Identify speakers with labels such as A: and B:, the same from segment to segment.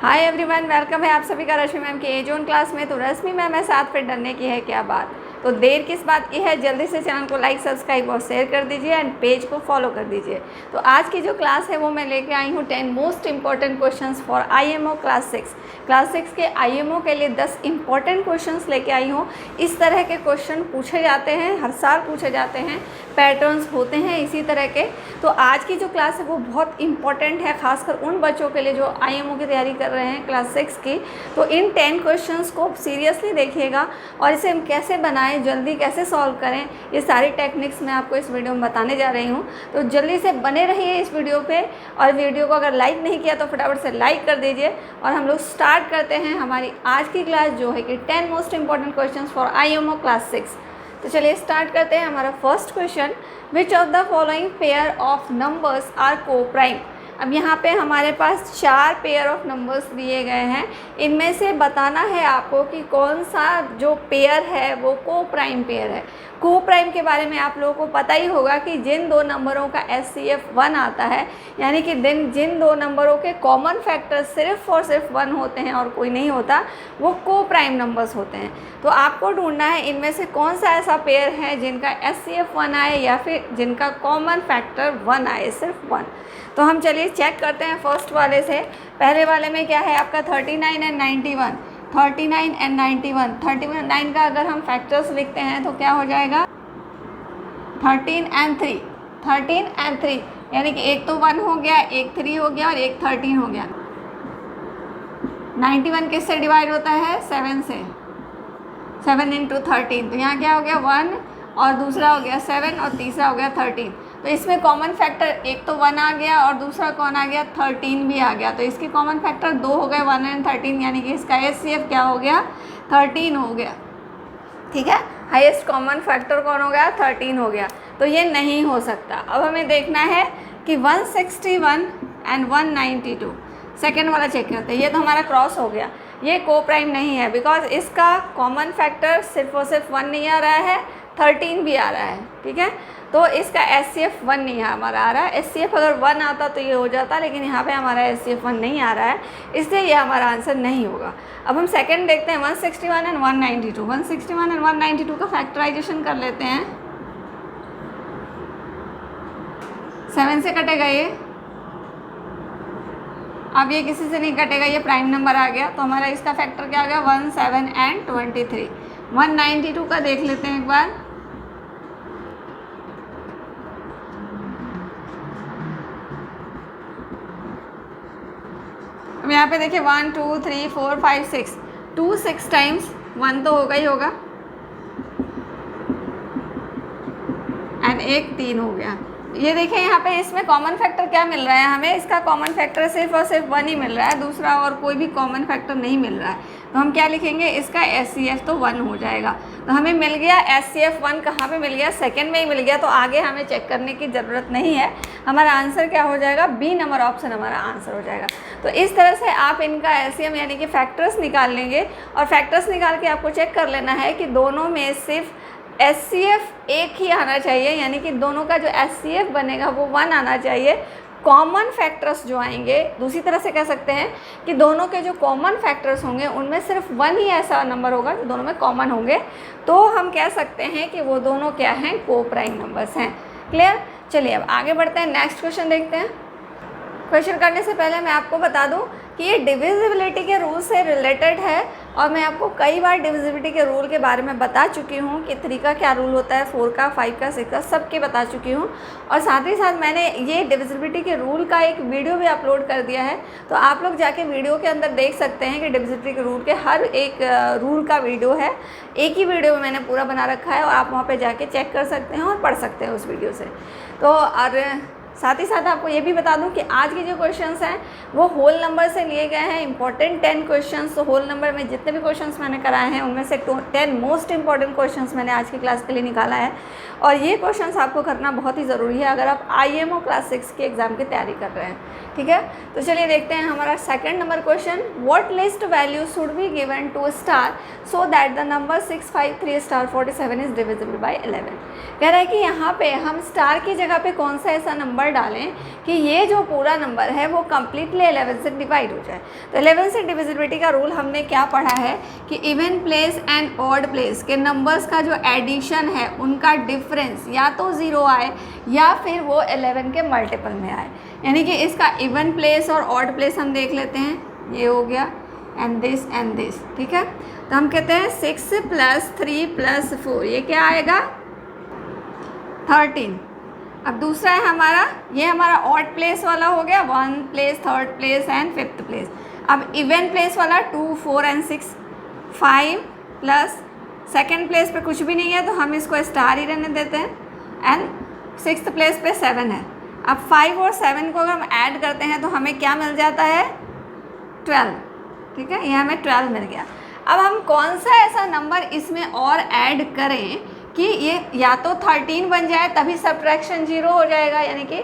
A: Hi everyone, welcome है आप सभी का रश्मि मैम की एजोन क्लास में। तो रश्मि मैम है साथ, फिर डरने की है क्या बात। तो देर किस बात की है, जल्दी से चैनल को लाइक सब्सक्राइब और शेयर कर दीजिए एंड पेज को फॉलो कर दीजिए। तो आज की जो क्लास है वो मैं लेके आई हूँ 10 most important questions for IMO class 6। Class 6 के आईएमओ के लिए 10 इंपॉर्टेंट क्वेश्चंस लेके आई हूँ। इस तरह के क्वेश्चन पूछे जाते हैं, हर साल पूछे जाते हैं, पैटर्न्स होते हैं इसी तरह के। तो आज की जो क्लास है वो बहुत इंपॉर्टेंट है, खासकर उन बच्चों के लिए जो आईएमओ की तैयारी कर रहे हैं क्लास 6 की। तो इन 10 क्वेश्चंस को सीरियसली देखिएगा और इसे हम कैसे बनाएं, जल्दी कैसे सॉल्व करें, ये सारी टेक्निक्स मैं आपको इस वीडियो में बताने जा रही हूँ। तो जल्दी से बने रहिए इस वीडियो पे, और वीडियो को अगर लाइक नहीं किया तो फटाफट से लाइक कर दीजिए। और हम लोग स्टार्ट करते हैं हमारी आज की क्लास, जो है कि 10 most important question for IMO class 6। तो चलिए स्टार्ट करते हैं। हमारा first question, which of the following pair of numbers are coprime. अब यहाँ पे हमारे पास 4 पेयर ऑफ नंबर्स दिए गए हैं। इनमें से बताना है आपको कि कौन सा जो पेयर है वो को प्राइम पेयर है। को प्राइम के बारे में आप लोगों को पता ही होगा कि जिन दो नंबरों का SCF 1 आता है, यानी कि जिन दो नंबरों के कॉमन फैक्टर सिर्फ और सिर्फ 1 होते हैं और कोई नहीं होता, वो को प्राइम नंबर्स होते हैं। तो आपको ढूंढना है इनमें से कौन सा ऐसा पेयर है जिनका SCF 1 आए या फिर जिनका कॉमन फैक्टर 1 आए, सिर्फ 1। तो हम चलिए चेक करते हैं फर्स्ट वाले से। पहले वाले में क्या है आपका 39 एंड 91। 39 एंड 91, 39 का अगर हम फैक्टर्स लिखते हैं तो क्या हो जाएगा 13 एंड 3। 13 एंड 3 यानी कि एक तो 1 हो गया, एक 3 हो गया और एक 13 हो गया। 91 किससे डिवाइड होता है 7 से, 7 इंटू 13। तो यहाँ क्या हो गया 1 और दूसरा हो गया 7 और तीसरा हो गया 13। तो इसमें कॉमन फैक्टर एक तो 1 आ गया और दूसरा कौन आ गया 13 भी आ गया। तो इसके कॉमन फैक्टर 2 हो गए, 1 एंड 13, यानी कि इसका SCF क्या हो गया 13 हो गया। ठीक है, हाईएस्ट कॉमन फैक्टर कौन हो गया 13 हो गया। तो ये नहीं हो सकता। अब हमें देखना है कि 161 एंड 192, सेकेंड वाला चेक करते हैं। ये तो हमारा क्रॉस हो गया, ये को प्राइम नहीं है, बिकॉज इसका कॉमन फैक्टर सिर्फ और सिर्फ 1 नहीं आ रहा है, 13 भी आ रहा है। ठीक है, तो इसका SCF 1 नहीं हमारा आ रहा है। SCF अगर 1 आता तो ये हो जाता, लेकिन यहाँ पे हमारा SCF 1 नहीं आ रहा है, इसलिए ये हमारा आंसर नहीं होगा। अब हम सेकंड देखते हैं 161 एंड 192। 161 एंड 192 का फैक्टराइजेशन कर लेते हैं। 7 से कटेगा ये, अब ये किसी से नहीं कटेगा, ये प्राइम नंबर आ गया। तो हमारा इसका फैक्टर क्या आ गया 17 एंड 23। 192 का देख लेते हैं एक बार। अब यहाँ पे देखिए 1 2 3 4 5 6, 2 6 टाइम्स 1 तो होगा ही होगा, एंड एक 3 हो गया। ये देखिए यहाँ पे इसमें कॉमन फैक्टर क्या मिल रहा है हमें, इसका कॉमन फैक्टर सिर्फ और सिर्फ 1 ही मिल रहा है, दूसरा और कोई भी कॉमन फैक्टर नहीं मिल रहा है। तो हम क्या लिखेंगे, इसका SCF तो 1 हो जाएगा। तो हमें मिल गया SCF 1, कहाँ पे मिल गया, सेकंड में ही मिल गया। तो आगे हमें चेक करने की ज़रूरत नहीं है, हमारा आंसर क्या हो जाएगा, B नंबर ऑप्शन हमारा आंसर हो जाएगा। तो इस तरह से आप इनका LCM यानी कि फैक्टर्स निकाल लेंगे, और फैक्टर्स निकाल के आपको चेक कर लेना है कि दोनों में सिर्फ SCF एक ही आना चाहिए, यानी कि दोनों का जो SCF बनेगा वो 1 आना चाहिए। कॉमन फैक्टर्स जो आएंगे, दूसरी तरह से कह सकते हैं कि दोनों के जो कॉमन फैक्टर्स होंगे उनमें सिर्फ 1 ही ऐसा नंबर होगा जो दोनों में कॉमन होंगे। तो हम कह सकते हैं कि वो दोनों क्या हैं, को प्राइम नंबर्स हैं। क्लियर। चलिए अब आगे बढ़ते हैं, नेक्स्ट क्वेश्चन देखते हैं। क्वेश्चन करने से पहले मैं आपको बता दूं कि ये डिविजिबिलिटी के रूल से रिलेटेड है, और मैं आपको कई बार डिविजिबिलिटी के रूल के बारे में बता चुकी हूँ कि 3 का क्या रूल होता है, 4 का, 5 का, 6 का, सब के बता चुकी हूँ। और साथ ही साथ मैंने ये डिविजिबिलिटी के रूल का एक वीडियो भी अपलोड कर दिया है। तो आप लोग जाके वीडियो के अंदर देख सकते हैं कि डिविजिबिलिटी के रूल के हर एक रूल का वीडियो है, एक ही वीडियो में मैंने पूरा बना रखा है, और आप वहाँ पर जाके चेक कर सकते हैं और पढ़ सकते हैं उस वीडियो से। तो और साथ ही साथ आपको ये भी बता दूं कि आज के जो क्वेश्चंस हैं वो होल नंबर से लिए गए हैं, इंपॉर्टेंट 10 क्वेश्चंस। तो होल नंबर में जितने भी क्वेश्चंस मैंने कराए हैं उनमें से 10 मोस्ट इंपॉर्टेंट क्वेश्चंस मैंने आज की क्लास के लिए निकाला है, और ये क्वेश्चंस आपको करना बहुत ही ज़रूरी है अगर आप आईएमओ क्लास 6 के एग्ज़ाम की तैयारी कर रहे हैं। ठीक है, तो चलिए देखते हैं हमारा second number question. What least value should be given to star so that the number 653 star 47 is divisible by 11। कह रहा है कि यहाँ पे हम स्टार की जगह पे कौन सा ऐसा नंबर नंबर डालें कि ये जो पूरा नंबर है वो कम्प्लीटली 11 से डिवाइड हो जाए। तो 11 से डिविजिबिलिटी का रूल हमने क्या पढ़ा है कि even place and odd place के नंबर्स का जो एडिशन है उनका डिफरेंस या तो 0 आए या फिर वो 11 के मल्टीपल में आए। यानी कि इसका इवन प्लेस और ऑड प्लेस हम देख लेते हैं, ये हो गया एंड दिस, ठीक है। तो हम कहते हैं 6 + 3 + 4, ये क्या आएगा 13। अब दूसरा है हमारा, ये हमारा ऑड प्लेस वाला हो गया 1 place, 3rd place and 5th place. अब इवन प्लेस वाला 2, 4 एंड 6, 5 प्लस 2nd प्लेस पे कुछ भी नहीं है तो हम इसको स्टार ही रहने देते हैं एंड 6th प्लेस पे 7 है। अब 5 और 7 को अगर हम ऐड करते हैं तो हमें क्या मिल जाता है 12, ठीक है, ये हमें 12 मिल गया। अब हम कौन सा ऐसा नंबर इसमें और ऐड करें कि ये या तो 13 बन जाए तभी सब्ट्रैक्शन 0 हो जाएगा, यानी कि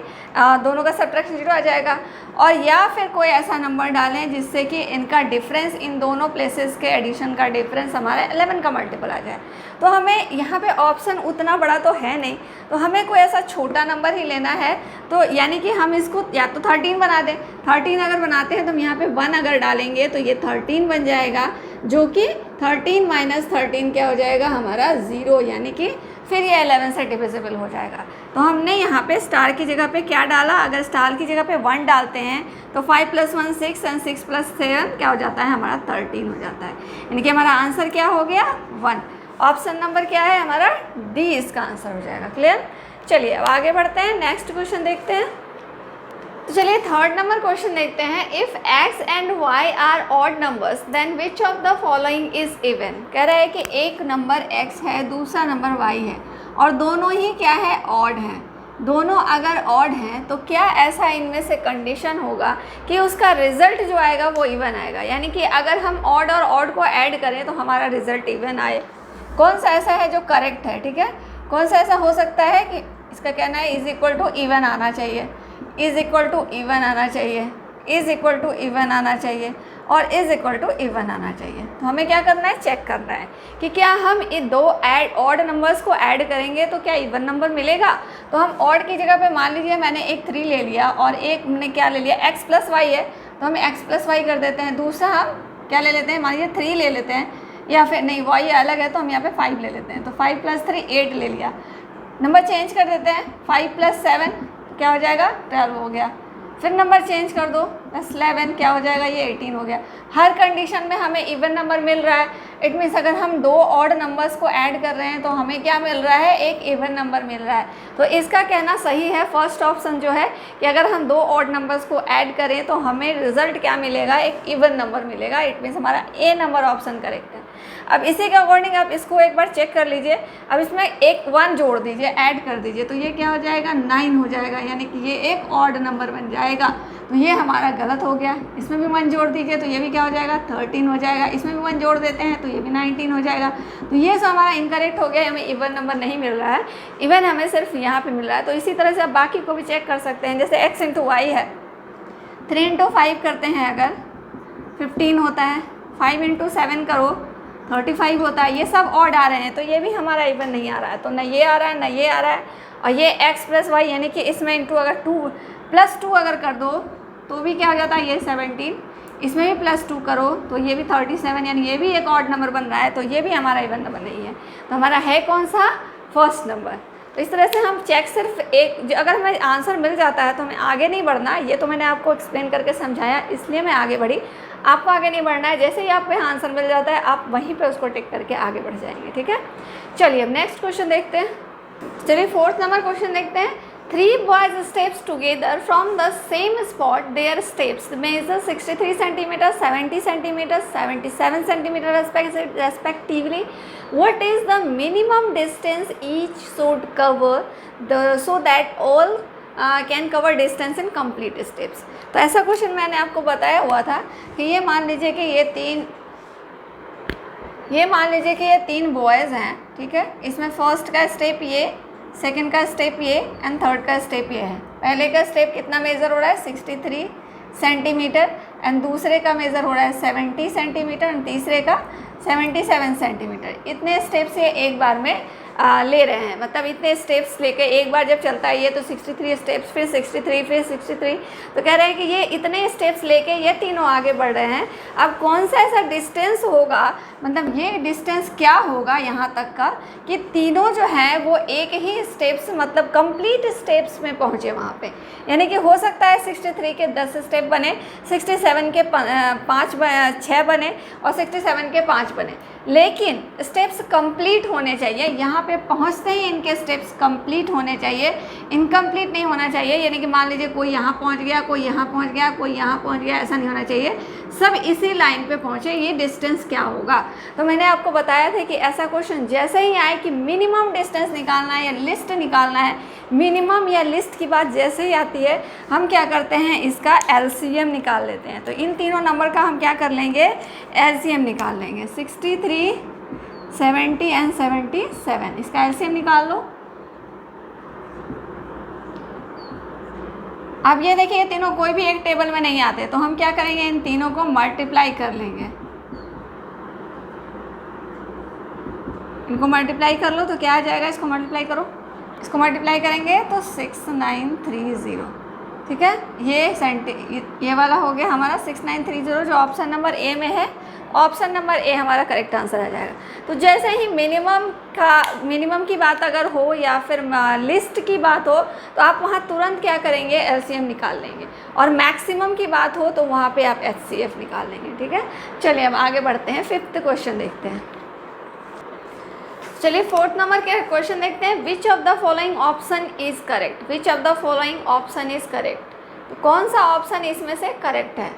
A: दोनों का सब्ट्रैक्शन 0 आ जाएगा, और या फिर कोई ऐसा नंबर डालें जिससे कि इनका डिफरेंस, इन दोनों प्लेसेस के एडिशन का डिफरेंस हमारा 11 का मल्टीपल आ जाए। तो हमें यहाँ पे ऑप्शन उतना बड़ा तो है नहीं, तो हमें कोई ऐसा छोटा नंबर ही लेना है। तो यानी कि हम इसको या तो 13 बना दें, 13 अगर बनाते हैं तो हम यहाँ पे 1 अगर डालेंगे तो ये 13 बन जाएगा, जो कि 13 - 13 क्या हो जाएगा हमारा 0, यानी कि फिर ये 11 से डिविजिबल हो जाएगा। तो हमने यहाँ पे स्टार की जगह पे क्या डाला, अगर स्टार की जगह पे 1 डालते हैं तो 5 + 1 6 एंड 6 + 7 क्या हो जाता है हमारा 13 हो जाता है, यानी कि हमारा आंसर क्या हो गया 1। ऑप्शन नंबर क्या है हमारा डी, इसका आंसर हो जाएगा। क्लियर। चलिए अब आगे बढ़ते हैं, नेक्स्ट क्वेश्चन देखते हैं। तो चलिए 3rd नंबर क्वेश्चन देखते हैं। If x and y are odd numbers then which of the following is even. कह रहा है कि एक नंबर x है, दूसरा नंबर y है और दोनों ही क्या है ऑड हैं। दोनों अगर ऑड हैं तो क्या ऐसा इनमें से कंडीशन होगा कि उसका रिजल्ट जो आएगा वो इवन आएगा, यानी कि अगर हम ऑड और ऑड को ऐड करें तो हमारा रिजल्ट इवन आए। कौन सा ऐसा है जो करेक्ट है, ठीक है, कौन सा ऐसा हो सकता है कि इसका कहना है इज इक्वल टू इवन आना चाहिए, इज इक्वल टू इवन आना चाहिए, इज इक्वल टू इवन आना चाहिए और इज इक्वल टू इवन आना चाहिए। तो हमें क्या करना है, चेक करना है कि क्या हम इन दो ऑड नंबर्स को ऐड करेंगे तो क्या इवन नंबर मिलेगा। तो हम ऑड की जगह पे मान लीजिए मैंने एक 3 ले लिया और एक हमने क्या ले लिया x + y है, तो हम x + y कर देते हैं। दूसरा हम क्या ले लेते हैं, मान लीजिए 3 ले लेते हैं, या फिर नहीं y अलग है तो हम यहाँ पे 5 ले लेते हैं। तो 5 + 3 8 ले लिया, नंबर चेंज कर देते हैं, 5 + 7 क्या हो जाएगा 12 हो गया। फिर नंबर चेंज कर दो, +11 क्या हो जाएगा, ये 18 हो गया। हर कंडीशन में हमें इवन नंबर मिल रहा है। इट मीन्स अगर हम 2 ऑड नंबर्स को ऐड कर रहे हैं तो हमें क्या मिल रहा है, एक इवन नंबर मिल रहा है। तो इसका कहना सही है फर्स्ट ऑप्शन जो है कि अगर हम 2 ऑड नंबर्स को ऐड करें तो हमें रिजल्ट क्या मिलेगा, एक इवन नंबर मिलेगा। इट मीन्स हमारा ए नंबर ऑप्शन करेक्ट है। अब इसी के अकॉर्डिंग आप इसको एक बार चेक कर लीजिए। अब इसमें एक 1 जोड़ दीजिए, ऐड कर दीजिए, तो ये क्या हो जाएगा 9 हो जाएगा, यानी कि ये एक ऑड नंबर बन जाएगा। तो ये हमारा गलत हो गया। इसमें भी 1 जोड़ दीजिए तो ये भी क्या हो जाएगा 13 हो जाएगा। इसमें भी 1 जोड़ देते हैं तो ये भी 19 हो जाएगा। तो ये सब हमारा इनकरेक्ट हो गया, हमें इवन नंबर नहीं मिल रहा है, इवन हमें सिर्फ यहाँ पे मिल रहा है। तो इसी तरह से आप बाकी को भी चेक कर सकते हैं। जैसे x × y है, 3 × 5 करते हैं अगर 15 होता है, 5 × 7 करो 35 होता है। ये सब ऑड आ रहे हैं तो ये भी हमारा इवन नहीं आ रहा है। तो ना ये आ रहा है ना ये आ रहा है। और ये x + y यानी कि इसमें इंटू अगर 2 + 2 अगर कर दो तो भी क्या हो जाता है, ये 17, इसमें भी +2 करो तो ये भी 37, यानी ये भी एक ऑड नंबर बन रहा है। तो ये भी हमारा इवन नंबर नहीं है। तो हमारा है कौन सा, फर्स्ट नंबर। तो इस तरह से हम चेक सिर्फ एक, अगर हमें आंसर मिल जाता है तो हमें आगे नहीं बढ़ना। ये तो मैंने आपको एक्सप्लेन करके समझाया, इसलिए मैं आगे बढ़ी। आपको आगे नहीं बढ़ना है, जैसे ही आपको आंसर मिल जाता है आप वहीं पे उसको टिक करके आगे बढ़ जाएंगे, ठीक है। चलिए अब नेक्स्ट क्वेश्चन देखते हैं। चलिए 4th नंबर क्वेश्चन देखते हैं। 3 boys steps together from the same spot. Their steps measure 63 cm, 70 cm, 77 cm respectively. What is the minimum distance each should cover so that all can cover distance in complete steps. तो ऐसा question मैंने आपको बताया हुआ था कि ये मान लीजिए कि ये तीन बॉयज़ हैं, ठीक है। इसमें फर्स्ट का स्टेप ये, सेकंड का स्टेप ये एंड थर्ड का स्टेप ये है। पहले का स्टेप कितना मेज़र हो रहा है 63 सेंटीमीटर एंड दूसरे का मेज़र हो रहा है 70 सेंटीमीटर एंड तीसरे का 77 सेंटीमीटर। इतने स्टेप्स ये एक बार में ले रहे हैं, मतलब इतने स्टेप्स लेके एक बार जब चलता है ये तो 63 स्टेप्स, फिर 63, फिर 63, तो कह रहे हैं कि ये इतने स्टेप्स लेके ये तीनों आगे बढ़ रहे हैं। अब कौन सा ऐसा डिस्टेंस होगा, मतलब ये डिस्टेंस क्या होगा यहाँ तक का कि तीनों जो हैं वो एक ही स्टेप्स, मतलब कंप्लीट स्टेप्स में पहुँचे वहाँ पे। यानी कि हो सकता है 63 के 10 स्टेप बने, 67 के 6 बने और 67 के 5 बने, लेकिन स्टेप्स कंप्लीट होने चाहिए। यहाँ पे पहुँचते ही इनके स्टेप्स कंप्लीट होने चाहिए, इनकम्प्लीट नहीं होना चाहिए। यानी कि मान लीजिए कोई यहाँ पहुँच गया, कोई यहाँ पहुँच गया, कोई यहाँ पहुँच गया, ऐसा नहीं होना चाहिए, सब इसी लाइन पे पहुँचे। ये डिस्टेंस क्या होगा, तो मैंने आपको बताया था कि ऐसा क्वेश्चन जैसे ही आए कि मिनिमम डिस्टेंस निकालना है या लिस्ट निकालना है, मिनिमम या लिस्ट की बात जैसे ही आती है हम क्या करते हैं, इसका एलसीएम निकाल लेते हैं। तो इन तीनों नंबर का हम क्या कर लेंगे, एलसीएम निकाल लेंगे। 63, 70 एंड 77, इसका एलसीएम निकाल लो। अब ये देखिए ये तीनों कोई भी एक टेबल में नहीं आते, तो हम क्या करेंगे, इन तीनों को मल्टीप्लाई कर लेंगे। इनको मल्टीप्लाई कर लो तो क्या आ जाएगा, इसको मल्टीप्लाई करो, इसको मल्टीप्लाई करेंगे तो 6930, ठीक है। ये वाला हो गया हमारा 6930, जो ऑप्शन नंबर ए में है, ऑप्शन नंबर ए हमारा करेक्ट आंसर आ जाएगा। तो जैसे ही मिनिमम की बात अगर हो या फिर लिस्ट की बात हो तो आप वहाँ तुरंत क्या करेंगे, एलसीएम निकाल लेंगे, और मैक्सिमम की बात हो तो वहाँ पे आप एचसीएफ निकाल लेंगे, ठीक है। चलिए अब आगे बढ़ते हैं, 5th क्वेश्चन देखते हैं। चलिए 4th नंबर के क्वेश्चन देखते हैं। विच of the following option is correct, which of the following option is correct, तो कौन सा ऑप्शन इसमें से करेक्ट है।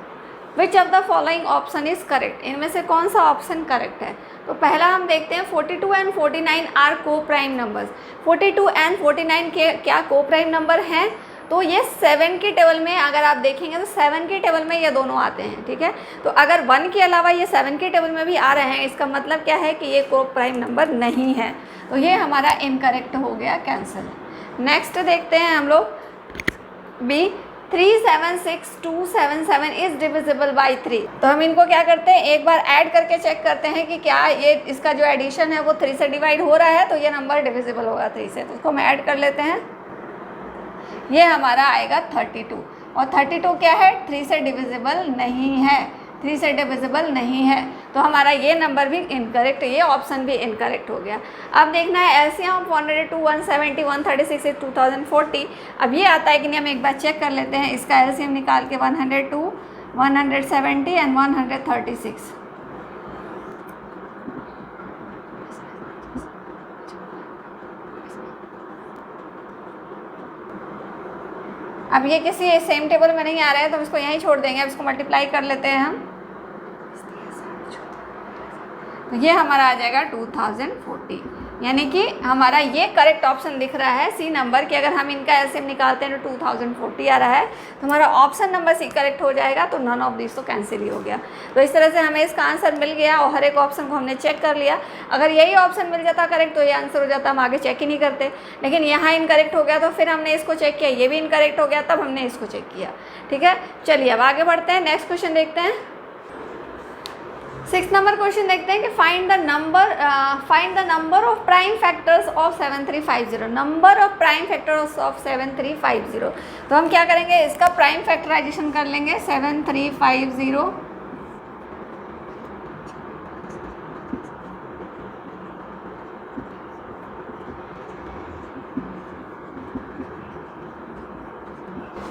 A: विच of the following option is correct, इनमें से कौन सा ऑप्शन करेक्ट है। तो पहला हम देखते हैं 42 एंड 49 आर को प्राइम नंबर्स। 42 एंड 49 के क्या को प्राइम नंबर हैं, तो ये 7 की टेबल में अगर आप देखेंगे तो 7 की टेबल में ये दोनों आते हैं, ठीक है। तो अगर 1 के अलावा ये 7 की टेबल में भी आ रहे हैं, इसका मतलब क्या है कि ये को प्राइम नंबर नहीं है, तो ये हमारा इनकरेक्ट हो गया, कैंसिल। नेक्स्ट देखते हैं हम लोग बी, 376277 इज डिविजिबल बाई 3। तो हम इनको क्या करते हैं, एक बार ऐड करके चेक करते हैं कि क्या ये इसका जो एडिशन है वो 3 से डिवाइड हो रहा है, तो ये नंबर डिविजिबल होगा 3 से। तो इसको हम ऐड कर लेते हैं, ये हमारा आएगा 32, और 32 क्या है, 3 से डिविजिबल नहीं है, 3 से डिविजिबल नहीं है, तो हमारा ये नंबर भी इनकरेक्ट, ये ऑप्शन भी इनकरेक्ट हो गया। अब देखना है एलसीएम ऑफ 102, 170, 136 2040। अब ये आता है कि नहीं, हम एक बार चेक कर लेते हैं। इसका एलसीएम निकाल के 102, 170 एंड 136। अब ये किसी सेम टेबल में नहीं आ रहा है तो इसको यहीं छोड़ देंगे। अब इसको मल्टीप्लाई कर लेते हैं हम, तो ये हमारा आ जाएगा 2040, यानी कि हमारा ये करेक्ट ऑप्शन दिख रहा है सी नंबर कि अगर हम इनका एलसीएम निकालते हैं तो 2040 आ रहा है, तो हमारा ऑप्शन नंबर सी करेक्ट हो जाएगा। तो नन ऑफ दिस तो कैंसिल ही हो गया। तो इस तरह से हमें इसका आंसर मिल गया और हर एक ऑप्शन को हमने चेक कर लिया। अगर यही ऑप्शन मिल जाता करेक्ट तो ये आंसर हो जाता, हम आगे चेक ही नहीं करते, लेकिन यहाँ इनकरेक्ट हो गया तो फिर हमने इसको चेक किया, ये भी इनकरेक्ट हो गया, तब हमने इसको चेक किया, ठीक है। चलिए अब आगे बढ़ते हैं, नेक्स्ट क्वेश्चन देखते हैं। 6th नंबर क्वेश्चन देखते हैं कि find the number of prime factors of 7350, number of prime factors of 7350। तो हम क्या करेंगे, इसका प्राइम फैक्टराइजेशन कर लेंगे 7350।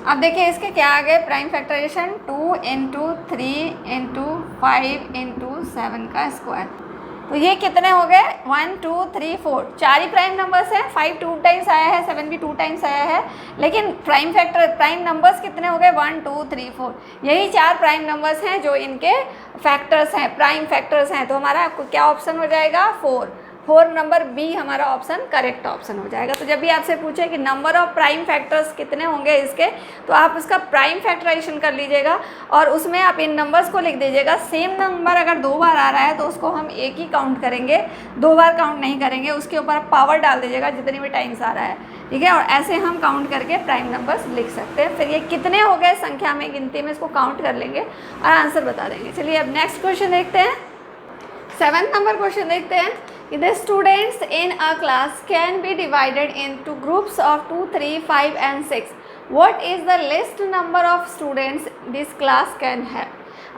A: अब देखिए इसके क्या आ गए प्राइम फैक्टराइजेशन, 2 × 3 × 5 × 7 का स्क्वायर। तो ये कितने हो गए, 1 2 3 4, 4 ही प्राइम नंबर्स हैं। 5 2 टाइम्स आया है, 7 भी 2 टाइम्स आया है, लेकिन प्राइम नंबर्स कितने हो गए, 1 2 3 4। यही 4 प्राइम नंबर्स हैं जो इनके फैक्टर्स हैं, प्राइम फैक्टर्स हैं। तो हमारा क्या ऑप्शन हो जाएगा, 4 नंबर बी हमारा ऑप्शन करेक्ट ऑप्शन हो जाएगा। तो जब भी आपसे पूछे कि नंबर ऑफ प्राइम फैक्टर्स कितने होंगे इसके, तो आप उसका प्राइम फैक्टराइजेशन कर लीजिएगा और उसमें आप इन नंबर्स को लिख दीजिएगा। सेम नंबर अगर 2 बार आ रहा है तो उसको हम एक ही काउंट करेंगे, 2 बार काउंट नहीं करेंगे। उसके ऊपर आप पावर डाल दीजिएगा जितनी भी टाइम्स आ रहा है, ठीक है। और ऐसे हम काउंट करके प्राइम नंबर्स लिख सकते हैं। फिर ये कितने हो गए संख्या में, गिनती में, इसको काउंट कर लेंगे और आंसर बता देंगे। चलिए अब नेक्स्ट क्वेश्चन देखते हैं। 7th नंबर क्वेश्चन देखते हैं कि the students in a class can be divided into groups of 2, 3, 5 and 6. What is the list number of students this class can have.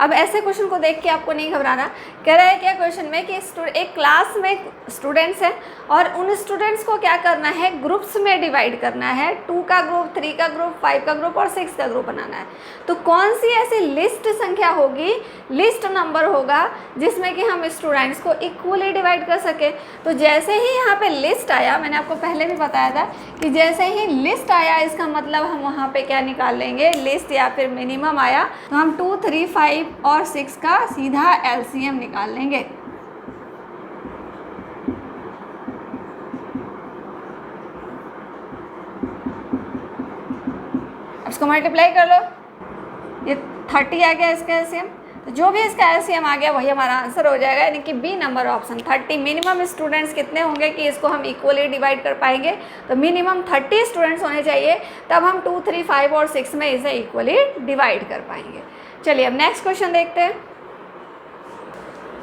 A: अब ऐसे क्वेश्चन को देख के आपको नहीं घबराना. कह रहा है क्या क्वेश्चन में कि एक क्लास में स्टूडेंट्स हैं और उन स्टूडेंट्स को क्या करना है, ग्रुप्स में डिवाइड करना है. 2 का ग्रुप, 3 का ग्रुप, 5 का ग्रुप और 6 का ग्रुप बनाना है. तो कौन सी ऐसी लिस्ट संख्या होगी, लिस्ट नंबर होगा जिसमें कि हम स्टूडेंट्स को इक्वली डिवाइड कर सके. तो जैसे ही यहाँ पे लिस्ट आया, मैंने आपको पहले भी बताया था कि जैसे ही लिस्ट आया इसका मतलब हम वहाँ पे क्या निकाल लेंगे, लिस्ट या फिर मिनिमम आया तो हम 2, 3, 5 और 6 का सीधा एलसीएम निकाल लेंगे. अब इसको मल्टीप्लाई कर लो, ये 30 आ गया इसका एलसीएम. तो जो भी इसका एलसीएम आ गया वही हमारा आंसर हो जाएगा, यानी कि B number option 30. Minimum students कितने होंगे कि इसको हम इक्वली डिवाइड कर पाएंगे, तो मिनिमम 30 स्टूडेंट्स होने चाहिए, तब हम 2, 3, 5 और 6 में इसे इक्वली डिवाइड कर पाएंगे. चलिए अब नेक्स्ट क्वेश्चन देखते हैं.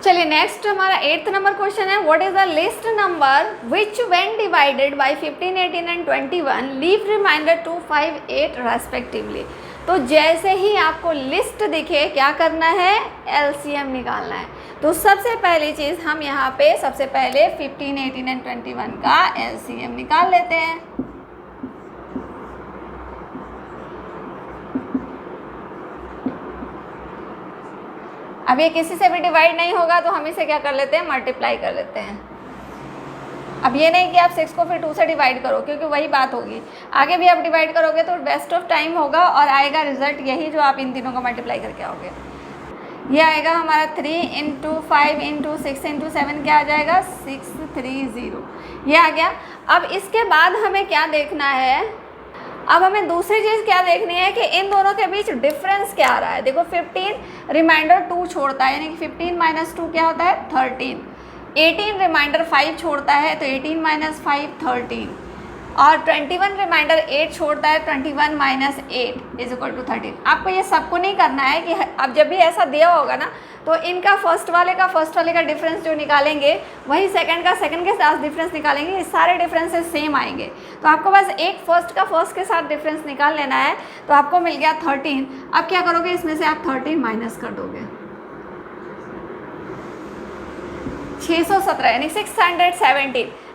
A: चलिए नेक्स्ट हमारा 8th नंबर क्वेश्चन है. What is the list number which when divided by 15, 18 and 21 leave remainder 2, 5, 8 respectively. तो जैसे ही आपको लिस्ट दिखे क्या करना है, एलसीएम निकालना है. तो सबसे पहली चीज़ हम यहाँ पे सबसे पहले 15, 18 एंड 21 का एलसीएम निकाल लेते हैं. अब ये किसी से भी डिवाइड नहीं होगा तो हम इसे क्या कर लेते हैं, मल्टीप्लाई कर लेते हैं. अब ये नहीं कि आप 6 को फिर 2 से डिवाइड करो, क्योंकि वही बात होगी. आगे भी आप डिवाइड करोगे तो वेस्ट ऑफ टाइम होगा और आएगा रिजल्ट यही जो आप इन तीनों को मल्टीप्लाई करके आओगे. ये आएगा हमारा 3 × 5 × 6 × 7 क्या आ जाएगा, 630. ये आ गया. अब इसके बाद हमें क्या देखना है, अब हमें दूसरी चीज़ क्या देखनी है कि इन दोनों के बीच डिफरेंस क्या आ रहा है. देखो 15 रिमाइंडर 2 छोड़ता है, यानी कि 15 - 2 क्या होता है, 13. 18 रिमाइंडर 5 छोड़ता है तो 18 - 5 13. और 21 रिमाइंडर 8 छोड़ता है, 21 - 8 = 13. आपको ये सबको नहीं करना है कि अब जब भी ऐसा दिया होगा ना तो इनका फर्स्ट वाले का डिफरेंस जो निकालेंगे वही सेकंड के साथ डिफरेंस निकालेंगे. ये सारे डिफरेंसेस सेम आएंगे. तो आपको बस एक फर्स्ट के साथ डिफरेंस निकाल लेना है. तो आपको मिल गया 13. अब क्या करोगे, इसमें से आप 13 माइनस कर दोगे, 617 यानी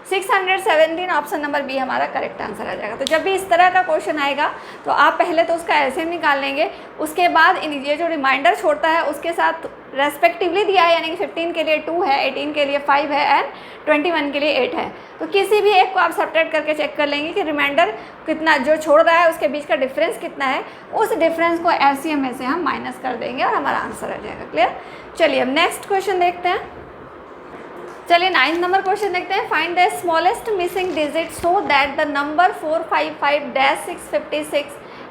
A: 617 ऑप्शन नंबर बी हमारा करेक्ट आंसर आ जाएगा. तो जब भी इस तरह का क्वेश्चन आएगा तो आप पहले तो उसका एलसीएम निकाल लेंगे, उसके बाद ये जो रिमाइंडर छोड़ता है उसके साथ रेस्पेक्टिवली दिया है, यानी कि 15 के लिए 2 है, 18 के लिए 5 है एंड 21 के लिए 8 है. तो किसी भी एक को आप सब्ट्रैक्ट करके चेक कर लेंगे कि रिमाइंडर कितना जो छोड़ रहा है उसके बीच का डिफरेंस कितना है. उस डिफरेंस को एलसीएम में से हम माइनस कर देंगे और हमारा आंसर आ जाएगा. क्लियर. चलिए अब नेक्स्ट क्वेश्चन देखते हैं. चलिए 9th नंबर क्वेश्चन देखते हैं. Find the smallest missing digit so that the number 455-656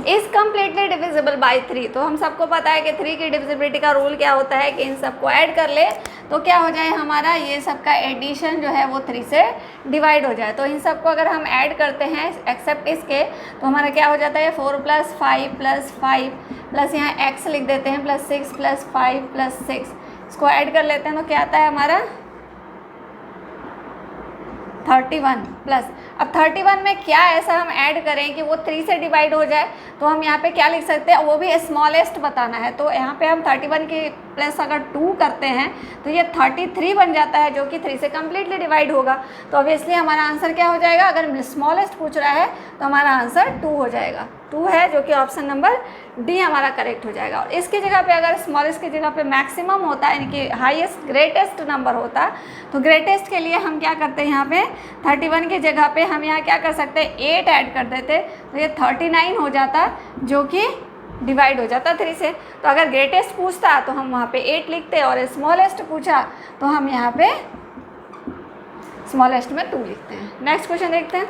A: is completely divisible by 3. तो हम सबको पता है कि 3 की डिविजिबिलिटी का रूल क्या होता है कि इन सबको ऐड कर ले तो क्या हो जाए, हमारा ये सबका एडिशन जो है वो 3 से डिवाइड हो जाए. तो इन सबको अगर हम ऐड करते हैं एक्सेप्ट इसके तो हमारा क्या हो जाता है, 4 + 5 + 5 प्लस यहाँ x लिख देते हैं +6 + 5 + 6. इसको ऐड कर लेते हैं तो क्या आता है हमारा 31 प्लस. अब 31 में क्या ऐसा हम ऐड करें कि वो 3 से डिवाइड हो जाए, तो हम यहाँ पे क्या लिख सकते हैं, वो भी स्मॉलेस्ट बताना है. तो यहाँ पे हम 31 के प्लस अगर 2 करते हैं तो ये 33 बन जाता है, जो कि 3 से कम्प्लीटली डिवाइड होगा. तो ऑब्वियसली हमारा आंसर क्या हो जाएगा, अगर स्मॉलेस्ट पूछ रहा है तो हमारा आंसर 2 हो जाएगा. 2 है जो कि ऑप्शन नंबर डी हमारा करेक्ट हो जाएगा. और इसकी जगह पे अगर स्मॉलेस्ट की जगह पे मैक्सिमम होता है, यानी कि हाईएस्ट ग्रेटेस्ट नंबर होता, तो ग्रेटेस्ट के लिए हम क्या करते हैं, यहाँ पे 31 की जगह पे हम यहाँ क्या कर सकते हैं, 8 ऐड कर देते तो ये 39 हो जाता, जो कि डिवाइड हो जाता 3 से. तो अगर ग्रेटेस्ट पूछता तो हम वहाँ पे 8 लिखते, और स्मॉलेस्ट पूछा तो हम यहाँ पे स्मॉलेस्ट में 2 लिखते हैं. नेक्स्ट क्वेश्चन देखते हैं.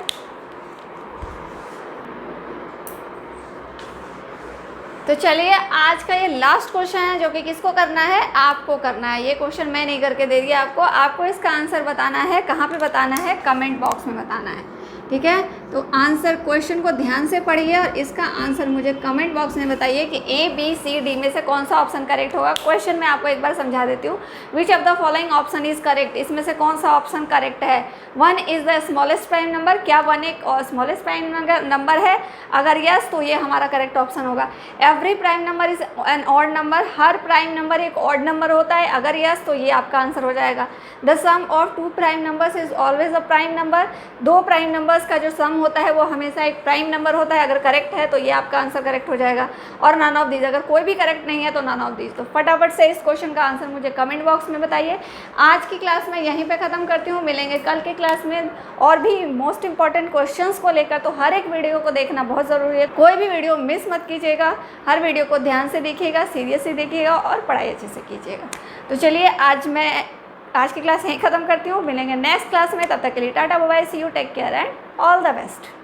A: तो चलिए आज का ये लास्ट क्वेश्चन है जो कि किसको करना है, आपको करना है. ये क्वेश्चन मैं नहीं करके दे दिया आपको इसका आंसर बताना है. कहाँ पे बताना है, कमेंट बॉक्स में बताना है. ठीक है. तो आंसर क्वेश्चन को ध्यान से पढ़िए और इसका आंसर मुझे कमेंट बॉक्स में बताइए कि ए बी सी डी में से कौन सा ऑप्शन करेक्ट होगा। क्वेश्चन मैं आपको एक बार समझा देती हूँ। विच of the following option is correct, इसमें से कौन सा ऑप्शन करेक्ट है। 1 is the smallest prime number, क्या 1 एक स्मॉलेस्ट प्राइम नंबर है, अगर यस तो ये हमारा करेक्ट ऑप्शन होगा। Every prime number is an odd number, her prime number एक ऑड नंबर होता है, अगर यस तो ये आपका आंसर हो जाएगा। The sum of 2 prime numbers is always a prime number, 2 prime numbers का जो सम होता है वो हमेशा एक प्राइम नंबर होता है, अगर करेक्ट है तो ये आपका आंसर करेक्ट हो जाएगा। और नन ऑफ दीज, अगर कोई भी करेक्ट नहीं है तो नन ऑफ दीज। तो फटाफट से इस क्वेश्चन का आंसर मुझे कमेंट बॉक्स में बताइए। आज की क्लास मैं यहीं पे ख़त्म करती हूँ, मिलेंगे कल के क्लास में और भी मोस्ट इंपॉर्टेंट क्वेश्चंस को लेकर। तो हर एक वीडियो को देखना बहुत ज़रूरी है, कोई भी वीडियो मिस मत कीजिएगा, हर वीडियो को ध्यान से देखिएगा, सीरियसली देखिएगा और पढ़ाई अच्छे से कीजिएगा। तो चलिए आज की क्लास यहीं ख़त्म करती हूँ, मिलेंगे नेक्स्ट क्लास में, तब तक के लिए tata bye bye, see you, take care and all the best.